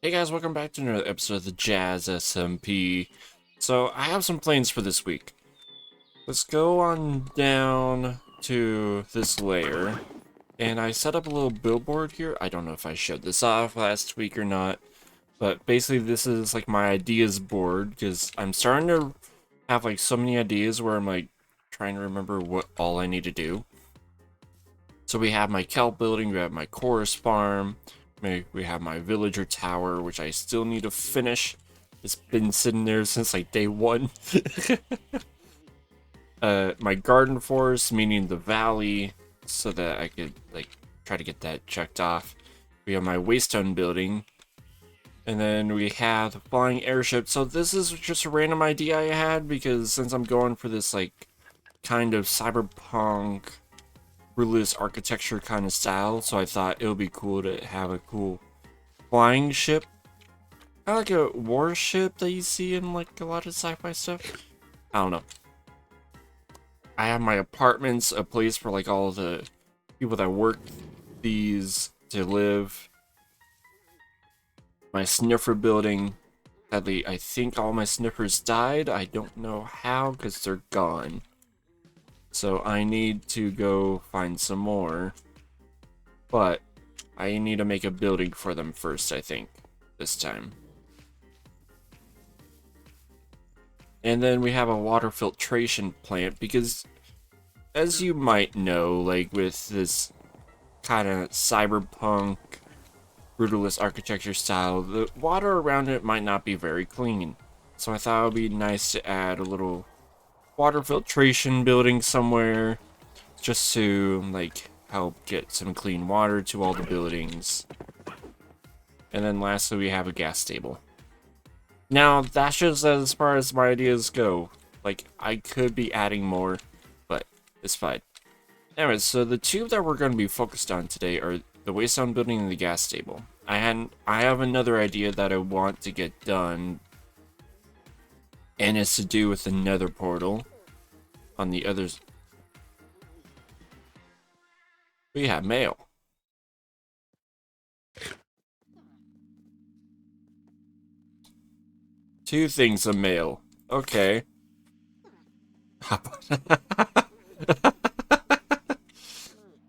Hey guys, welcome back to another episode of the Jazz SMP. So I have some plans for this week. Let's go on down to this layer, and I set up a little billboard here. I don't know if I showed this off last week or not, but basically this is like my ideas board, because I'm starting to have like so many ideas where I'm like trying to remember what all I need to do. So we have my kelp building, we have my chorus farm, we have my villager tower, which I still need to finish. It's been sitting there since like day one. My garden forest, meaning the valley, so that I could like try to get that checked off. We have my Waystone building, and then we have the flying airship. So this is just a random idea I had because since I'm going for this like kind of cyberpunk brutalist architecture kind of style, so I thought it would be cool to have a cool flying ship. Kind of like a warship that you see in like a lot of sci-fi stuff. I don't know. I have my apartments, a place for like all the people that work these to live. My sniffer building. Sadly, I think all my sniffers died. I don't know how because they're gone. So I need to go find some more. But I need to make a building for them first, I think, this time. And then we have a water filtration plant because, as you might know, like with this kind of cyberpunk brutalist architecture style, the water around it might not be very clean. So I thought it would be nice to add a little water filtration building somewhere just to like help get some clean water to all the buildings. And then lastly, we have a gas stable. Now, that's just as far as my ideas go. Like, I could be adding more, but it's fine. Anyways, so the two that we're going to be focused on today are the Waystone building and the gas stable. I have another idea that I want to get done, and it's to do with the nether portal on the others. We have mail. Two things of mail. Okay.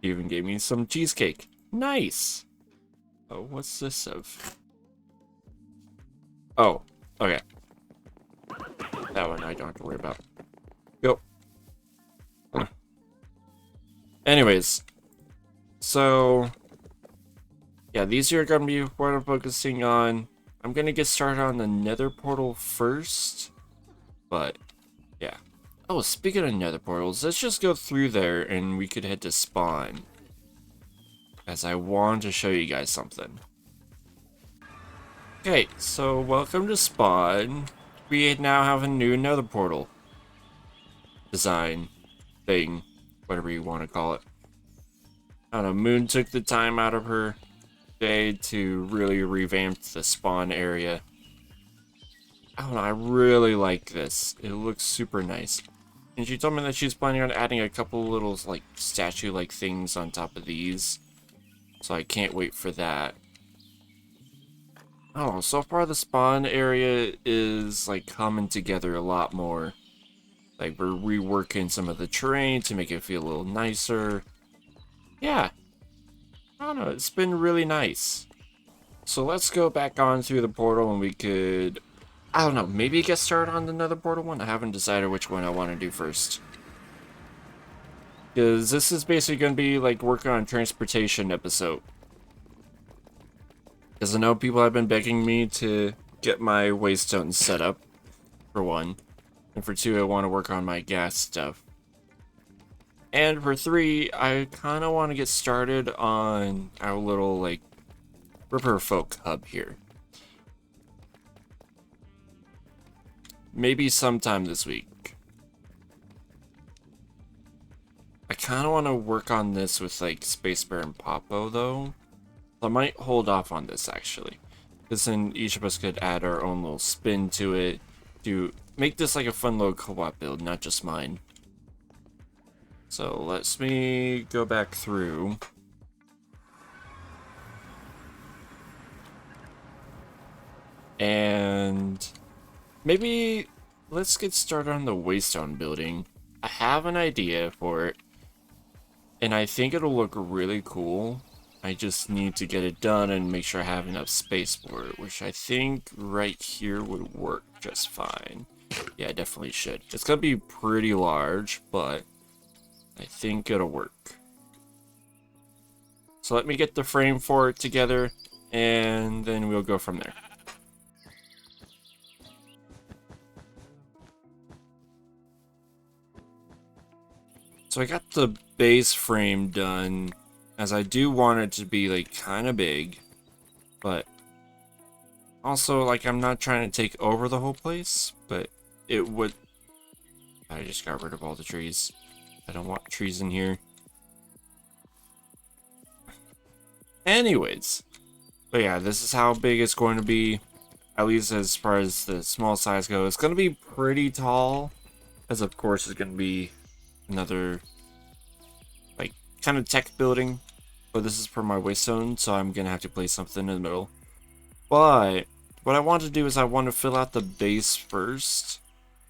Even gave me some cheesecake. Nice. Oh, what's this of? Oh, okay. That one I don't have to worry about. Go. Anyways, so yeah, these are gonna be what I'm focusing on. I'm gonna get started on the nether portal first, but yeah. Oh, speaking of nether portals, let's just go through there and we could head to spawn, as I want to show you guys something. Okay, so welcome to spawn. We now have a new nether portal design thing, whatever you want to call it. I don't know, Moon took the time out of her day to really revamp the spawn area. I don't know, I really like this. It looks super nice. And she told me that she's planning on adding a couple little like statue-like things on top of these. So I can't wait for that. Oh, so far the spawn area is like coming together a lot more. Like we're reworking some of the terrain to make it feel a little nicer. Yeah, I don't know, it's been really nice. So let's go back on through the portal and we could, I don't know, maybe get started on another portal one? I haven't decided which one I want to do first. Because this is basically going to be like working on a transportation episode. Because I know people have been begging me to get my Waystone set up, for one. And for two, I want to work on my gas stuff. And for three, I kind of want to get started on our little, like, River Folk hub here. Maybe sometime this week. I kind of want to work on this with, like, Space Bear and Popo, though. I might hold off on this, actually. Because then each of us could add our own little spin to it to make this like a fun little co-op build, not just mine. So let's me go back through. And maybe let's get started on the Waystone building. I have an idea for it, and I think it'll look really cool. I just need to get it done and make sure I have enough space for it, which I think right here would work just fine. Yeah, it definitely should. It's gonna be pretty large, but I think it'll work. So let me get the frame for it together, and then we'll go from there. So I got the base frame done, as I do want it to be like kind of big, but also like I'm not trying to take over the whole place, but it would. I just got rid of all the trees. I don't want trees in here. Anyways, but yeah, this is how big it's going to be, at least as far as the small size goes. It's going to be pretty tall, as of course it's going to be another like kind of tech building, but this is for my Waystone, so I'm going to have to place something in the middle. But what I want to do is I want to fill out the base first,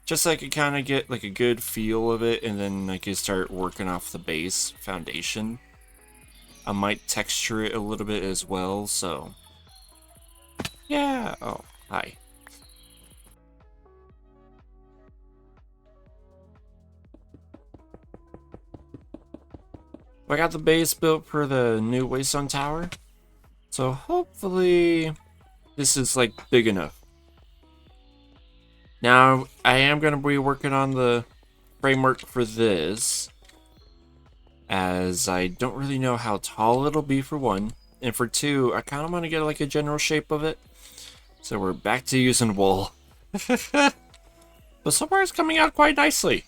just so I can kind of get like a good feel of it, and then I can start working off the base foundation. I might texture it a little bit as well, so yeah. Oh, hi. I got the base built for the new Waystone tower, so hopefully this is like big enough. Now I am going to be working on the framework for this, as I don't really know how tall it'll be for one, and for two, I kind of want to get like a general shape of it. So we're back to using wool. But so far it's coming out quite nicely.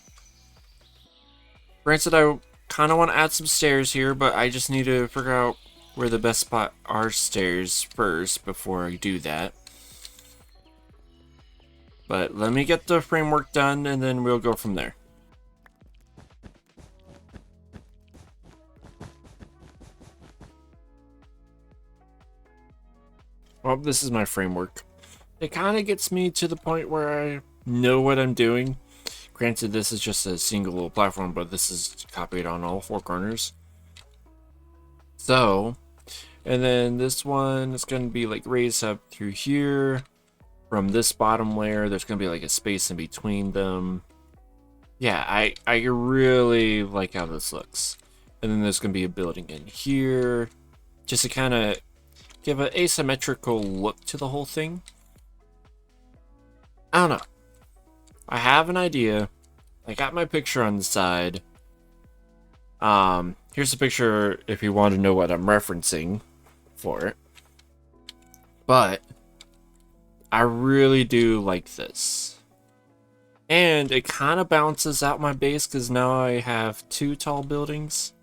Granted, I kind of want to add some stairs here, but I just need to figure out where the best spot are stairs first before I do that. But let me get the framework done, and then we'll go from there. Well, this is my framework. It kind of gets me to the point where I know what I'm doing. Granted, this is just a single little platform, but this is copied on all four corners. So, and then this one is going to be like raised up through here. From this bottom layer, there's going to be like a space in between them. Yeah, I really like how this looks. And then there's going to be a building in here, just to kind of give an asymmetrical look to the whole thing. I don't know. I have an idea. I got my picture on the side. Here's a picture if you want to know what I'm referencing for it. But I really do like this. And it kind of balances out my base, because now I have 2 tall buildings.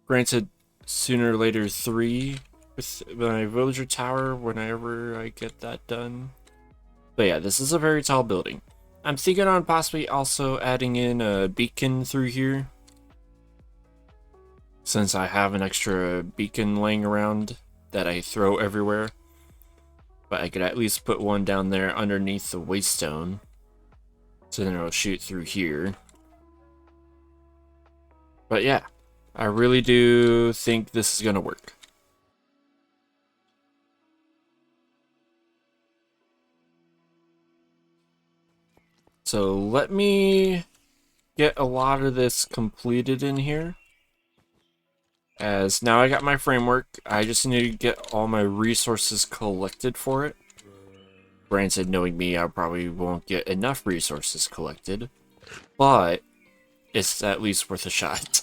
Granted, sooner or later 3 with my villager tower whenever I get that done. But yeah, this is a very tall building. I'm thinking on possibly also adding in a beacon through here, since I have an extra beacon laying around that I throw everywhere. But I could at least put one down there underneath the Waystone, so then it'll shoot through here. But yeah, I really do think this is gonna work. So let me get a lot of this completed in here. As now I got my framework, I just need to get all my resources collected for it. Granted, knowing me, I probably won't get enough resources collected, but it's at least worth a shot.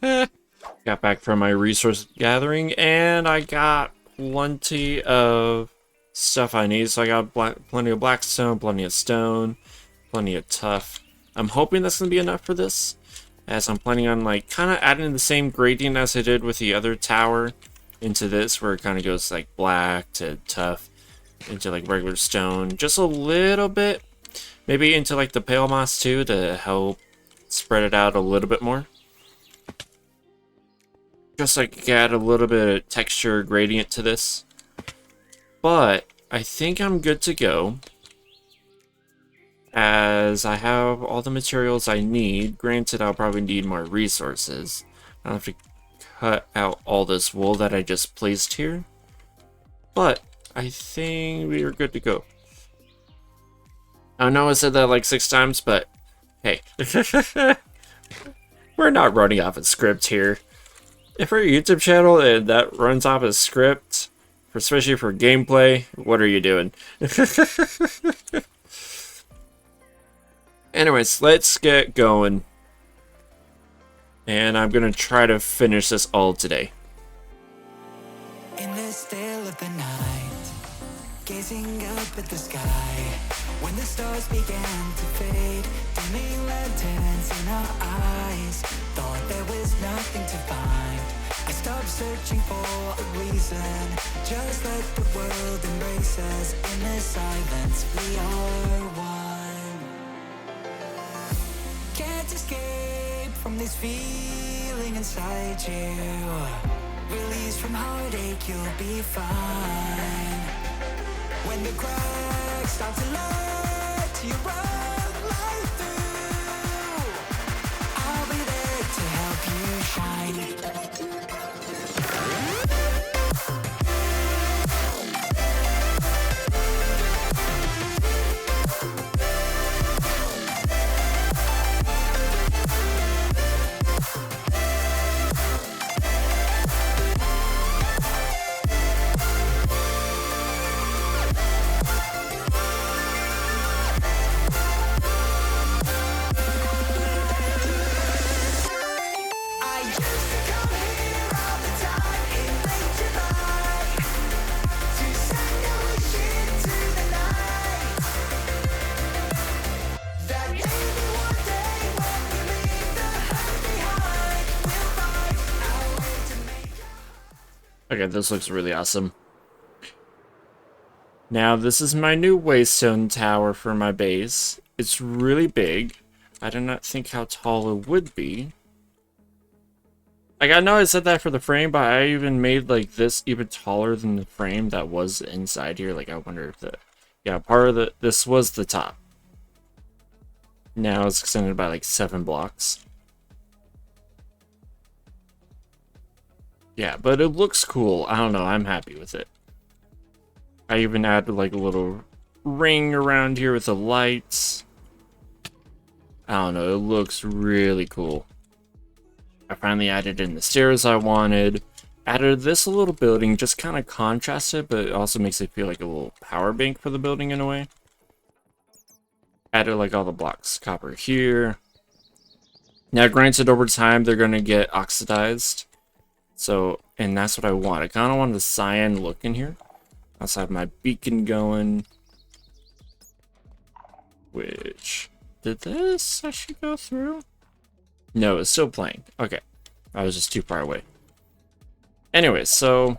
Got back from my resource gathering, and I got plenty of stuff I need. So I got plenty of blackstone, plenty of stone, plenty of tuff. I'm hoping that's going to be enough for this, as I'm planning on like kind of adding the same gradient as I did with the other tower into this, where it kind of goes like black to tough into like regular stone, just a little bit, maybe into like the pale moss too, to help spread it out a little bit more, just like add a little bit of texture gradient to this. But I think I'm good to go, as I have all the materials I need. Granted, I'll probably need more resources. I'll have to cut out all this wool that I just placed here, but I think we are good to go. I know I said that like 6 times, but hey, we're not running off a script here. If we're a YouTube channel and that runs off a script, especially for gameplay, what are you doing? Anyways, let's get going. And I'm gonna try to finish this all today. In the still of the night, gazing up at the sky, when the stars began to fade, dimming lanterns in our eyes, thought there was nothing to find. I stopped searching for a reason, just let the world embrace us. In the silence, we are one. Can't escape from this feeling inside you. Release from heartache, you'll be fine. When the cracks start to let you run right through, I'll be there to help you shine. Okay, this looks really awesome. Now, this is my new Waystone tower for my base. It's really big. I did not think how tall it would be. Like, I know I said that for the frame, but I even made, like, this even taller than the frame that was inside here. Like, I wonder if the... Yeah, part of this was the top. Now it's extended by, like, 7 blocks. Yeah, but it looks cool. I don't know, I'm happy with it. I even added like a little ring around here with the lights. I don't know, it looks really cool. I finally added in the stairs I wanted. Added this little building, just kind of contrasted, but it also makes it feel like a little power bank for the building in a way. Added like all the blocks, copper here. Now granted, over time they're going to get oxidized. So, and that's what I want. I kind of want the cyan look in here. I also have my beacon going. Which, did this actually go through? No, it's still playing. Okay, I was just too far away. Anyway, so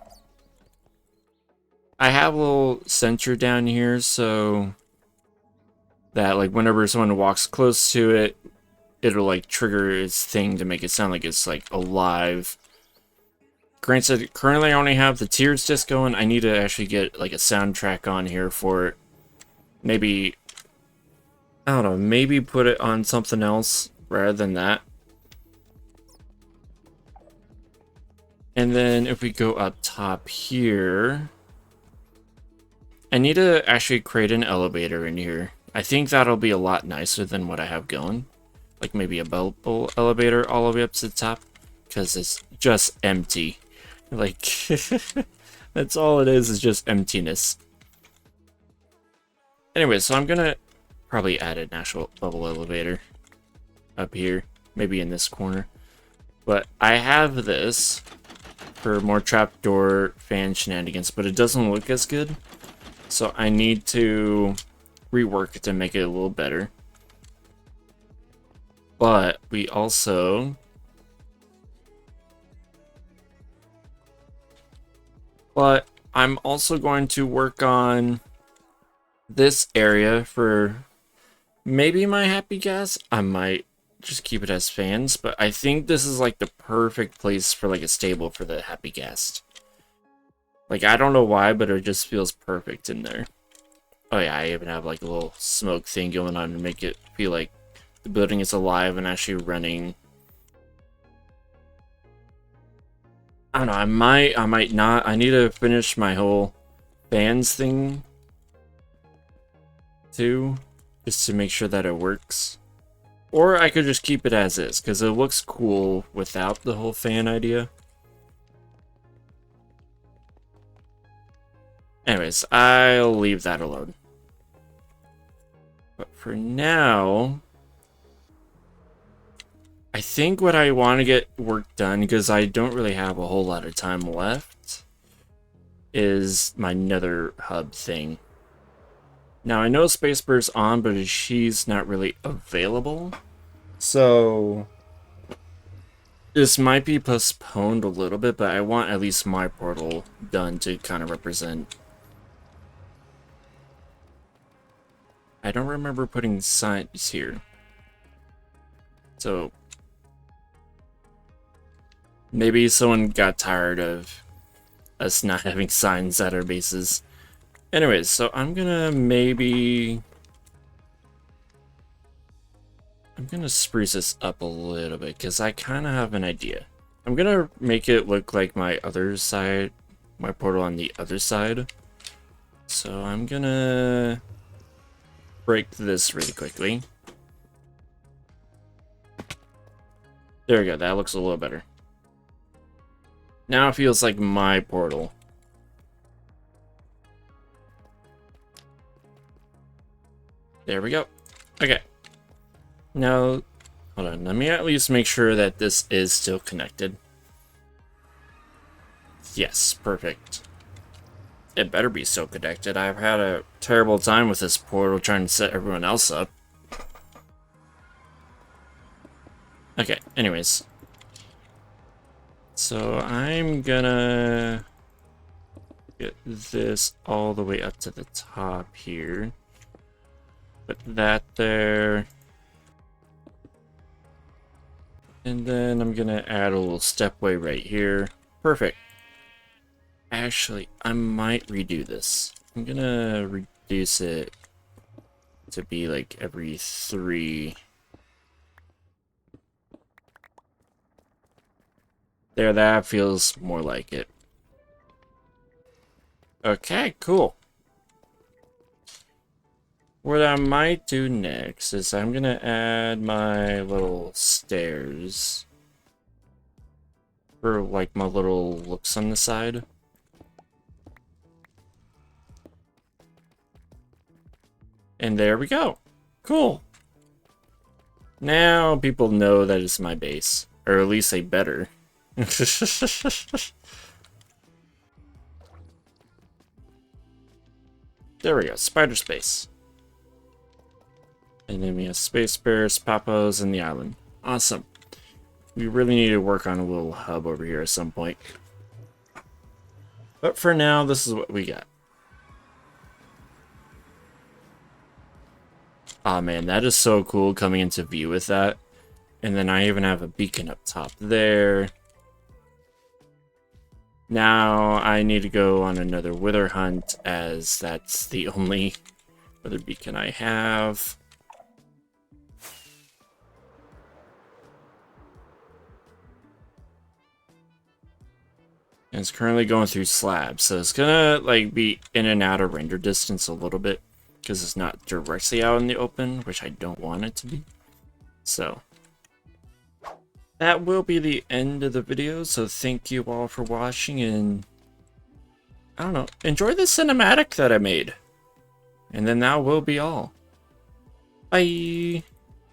I have a little sensor down here so that like whenever someone walks close to it, it'll like trigger its thing to make it sound like it's like alive. Granted, currently I only have the Tears disc going. I need to actually get like a soundtrack on here for it. Maybe, I don't know, maybe put it on something else rather than that. And then if we go up top here, I need to actually create an elevator in here. I think that'll be a lot nicer than what I have going. Like maybe a bubble elevator all the way up to the top, because it's just empty. Like, that's all it is just emptiness. Anyway, so I'm gonna probably add an actual bubble elevator up here, maybe in this corner. But I have this for more trapdoor fan shenanigans, but it doesn't look as good. So I need to rework it to make it a little better. But we also... But I'm also going to work on this area for maybe my happy gas. I might just keep it as fans, but I think this is like the perfect place for like a stable for the happy gas. Like, I don't know why, but it just feels perfect in there. Oh yeah, I even have like a little smoke thing going on to make it feel like the building is alive and actually running. I don't know, I might not. I need to finish my whole fans thing too, just to make sure that it works. Or I could just keep it as is, because it looks cool without the whole fan idea. Anyways, I'll leave that alone. But for now, I think what I want to get work done, because I don't really have a whole lot of time left, is my nether hub thing. Now, I know Spacebird's on, but she's not really available. So, this might be postponed a little bit, but I want at least my portal done to kind of represent. I don't remember putting signs here. So, maybe someone got tired of us not having signs at our bases. Anyways, so I'm gonna spruce this up a little bit, because I kind of have an idea. I'm gonna make it look like my other side, my portal on the other side. So I'm gonna break this really quickly. There we go, that looks a little better. Now it feels like my portal. There we go. Okay. Now, hold on, let me at least make sure that this is still connected. Yes, perfect. It better be still connected. I've had a terrible time with this portal trying to set everyone else up. Okay, anyways. So I'm gonna get this all the way up to the top here. Put that there. And then I'm gonna add a little stepway right here. Perfect. Actually, I might redo this. I'm gonna reduce it to be like every 3. There, that feels more like it. Okay, cool. What I might do next is I'm gonna add my little stairs for like my little looks on the side. And there we go. Cool. Now people know that it's my base, or at least they better. There we go, spider space. And then we have space bears, papos, and the island. Awesome. We really need to work on a little hub over here at some point. But for now, this is what we got. Aw, man, that is so cool coming into view with that. And then I even have a beacon up top there. Now I need to go on another wither hunt, as that's the only wither beacon I have. And it's currently going through slabs, so it's gonna like be in and out of render distance a little bit, because it's not directly out in the open, which I don't want it to be. So that will be the end of the video, so thank you all for watching, and I don't know, enjoy the cinematic that I made. And then that will be all. Bye!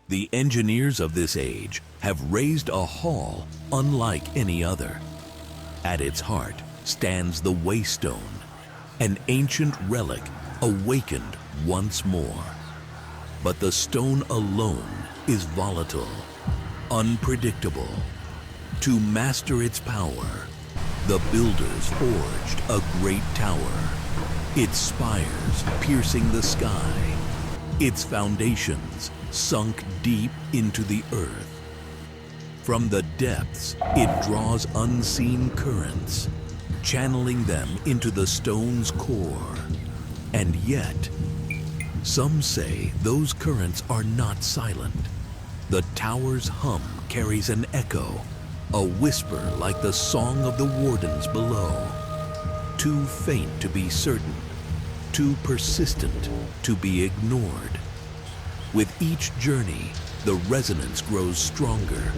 The engineers of this age have raised a hall unlike any other. At its heart stands the Waystone, an ancient relic awakened once more. But the stone alone is volatile, unpredictable. To master its power, the builders forged a great tower, its spires piercing the sky, its foundations sunk deep into the earth. From the depths, it draws unseen currents, channeling them into the stone's core. And yet, some say those currents are not silent. The tower's hum carries an echo, a whisper like the song of the wardens below. Too faint to be certain, too persistent to be ignored. With each journey, the resonance grows stronger.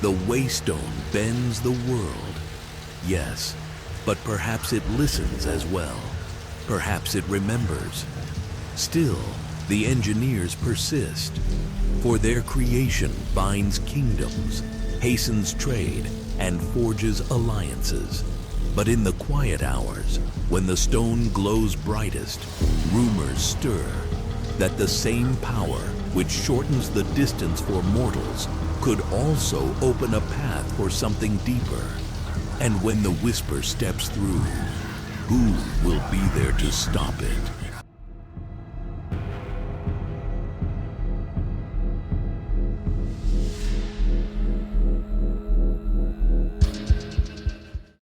The Waystone bends the world. Yes, but perhaps it listens as well. Perhaps it remembers. Still, the engineers persist. For their creation binds kingdoms, hastens trade, and forges alliances. But in the quiet hours, when the stone glows brightest, rumors stir that the same power which shortens the distance for mortals could also open a path for something deeper. And when the whisper steps through, who will be there to stop it?